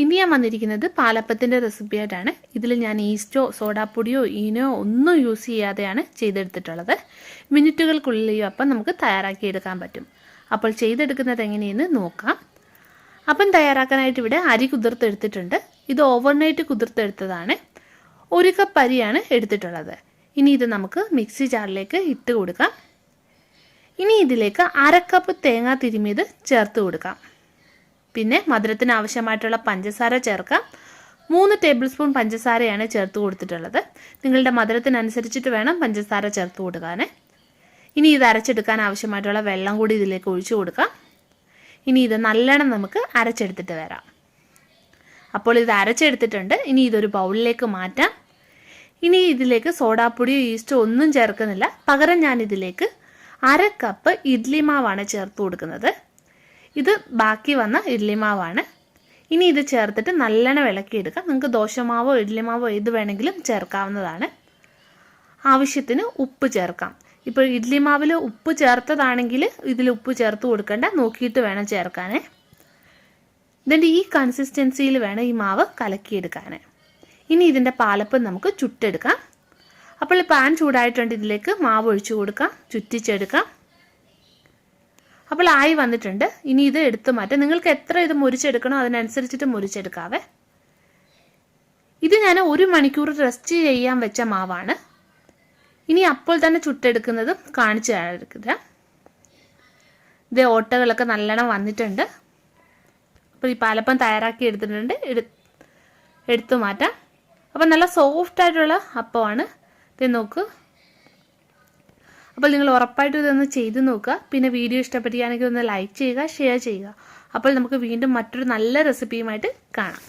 ഇനി ഞാൻ വന്നിരിക്കുന്നത് പാലപ്പത്തിൻ്റെ റെസിപ്പി ആയിട്ടാണ്. ഇതിൽ ഞാൻ ഈസ്റ്റോ സോഡാപ്പൊടിയോ ഈനോ ഒന്നും യൂസ് ചെയ്യാതെയാണ് ചെയ്തെടുത്തിട്ടുള്ളത്. മിനിറ്റുകൾക്കുള്ളിൽ ഈ അപ്പം നമുക്ക് തയ്യാറാക്കിയെടുക്കാൻ പറ്റും. അപ്പോൾ ചെയ്തെടുക്കുന്നത് എങ്ങനെയെന്ന് നോക്കാം. അപ്പം തയ്യാറാക്കാനായിട്ട് ഇവിടെ അരി കുതിർത്തെടുത്തിട്ടുണ്ട്. ഇത് ഓവർനൈറ്റ് കുതിർത്തെടുത്തതാണ്. 1 കപ്പ് അരിയാണ് എടുത്തിട്ടുള്ളത്. ഇനി ഇത് നമുക്ക് മിക്സി ജാറിലേക്ക് ഇട്ട് കൊടുക്കാം. ഇനി ഇതിലേക്ക് 1/2 കപ്പ് തേങ്ങ തിരുമിയത് ചേർത്ത് കൊടുക്കാം. പിന്നെ മധുരത്തിന് ആവശ്യമായിട്ടുള്ള പഞ്ചസാര ചേർക്കാം. 3 ടേബിൾ സ്പൂൺ പഞ്ചസാരയാണ് ചേർത്ത് കൊടുത്തിട്ടുള്ളത്. നിങ്ങളുടെ മധുരത്തിനനുസരിച്ചിട്ട് വേണം പഞ്ചസാര ചേർത്ത് കൊടുക്കാൻ. ഇനി ഇത് അരച്ചെടുക്കാൻ ആവശ്യമായിട്ടുള്ള വെള്ളം കൂടി ഇതിലേക്ക് ഒഴിച്ചു കൊടുക്കാം. ഇനി ഇത് നല്ലോണം നമുക്ക് അരച്ചെടുത്തിട്ട് വരാം. അപ്പോൾ ഇത് അരച്ചെടുത്തിട്ടുണ്ട്. ഇനി ഇതൊരു ബൗളിലേക്ക് മാറ്റാം. ഇനി ഇതിലേക്ക് സോഡാപ്പൊടിയോ ഈസ്റ്റോ ഒന്നും ചേർക്കുന്നില്ല. പകരം ഞാൻ ഇതിലേക്ക് 1/2 കപ്പ് ഇഡ്ലി മാവാണ് ചേർത്ത് കൊടുക്കുന്നത്. ഇത് ബാക്കി വന്ന ഇഡ്ലി മാവാണ്. ഇനി ഇത് ചേർത്തിട്ട് നല്ലോണം ഇളക്കിയെടുക്കാം. നിങ്ങൾക്ക് ദോശമാവോ ഇഡ്ലി മാവോ ഏത് വേണമെങ്കിലും ചേർക്കാവുന്നതാണ്. ആവശ്യത്തിന് ഉപ്പ് ചേർക്കാം. ഇപ്പോൾ ഇഡ്ലി മാവിൽ ഉപ്പ് ചേർത്തതാണെങ്കിൽ ഇതിൽ ഉപ്പ് ചേർത്ത് കൊടുക്കേണ്ട, നോക്കിയിട്ട് വേണം ചേർക്കാൻ. ഇതിൻ്റെ ഈ കൺസിസ്റ്റൻസിയിൽ വേണം ഈ മാവ് കലക്കിയെടുക്കാൻ. ഇനി ഇതിൻ്റെ പാലപ്പം നമുക്ക് ചുട്ടെടുക്കാം. അപ്പോൾ പാൻ ചൂടായിട്ടുണ്ട്. ഇതിലേക്ക് മാവ് ഒഴിച്ചു കൊടുക്കാം, ചുറ്റിച്ചെടുക്കാം. അപ്പോൾ ആയി വന്നിട്ടുണ്ട്. ഇനി ഇത് എടുത്തു മാറ്റാം. നിങ്ങൾക്ക് എത്ര ഇത് മുരിച്ചെടുക്കണോ അതിനനുസരിച്ചിട്ട് മുരിച്ചെടുക്കാവേ. ഇത് ഞാൻ 1 മണിക്കൂർ റെസ്റ്റ് ചെയ്യാൻ വെച്ച മാവാണ്. ഇനി അപ്പോൾ തന്നെ ചുട്ടെടുക്കുന്നതും കാണിച്ചു തരാം. ഇത് ഓട്ടകളൊക്കെ നല്ലോണം വന്നിട്ടുണ്ട്. അപ്പോൾ ഈ പാലപ്പം തയ്യാറാക്കി എടുത്തിട്ടുണ്ട്. എടുത്തു മാറ്റാം. അപ്പോൾ നല്ല സോഫ്റ്റ് ആയിട്ടുള്ള അപ്പമാണ്. ഇത് നോക്കൂ. അപ്പോൾ നിങ്ങൾ ഉറപ്പായിട്ടും ഇതൊന്ന് ചെയ്ത് നോക്കുക. പിന്നെ വീഡിയോ ഇഷ്ടപ്പെടുകയാണെങ്കിൽ ഒന്ന് ലൈക്ക് ചെയ്യുക, ഷെയർ ചെയ്യുക. അപ്പോൾ നമുക്ക് വീണ്ടും മറ്റൊരു നല്ല റെസിപ്പിയുമായിട്ട് കാണാം.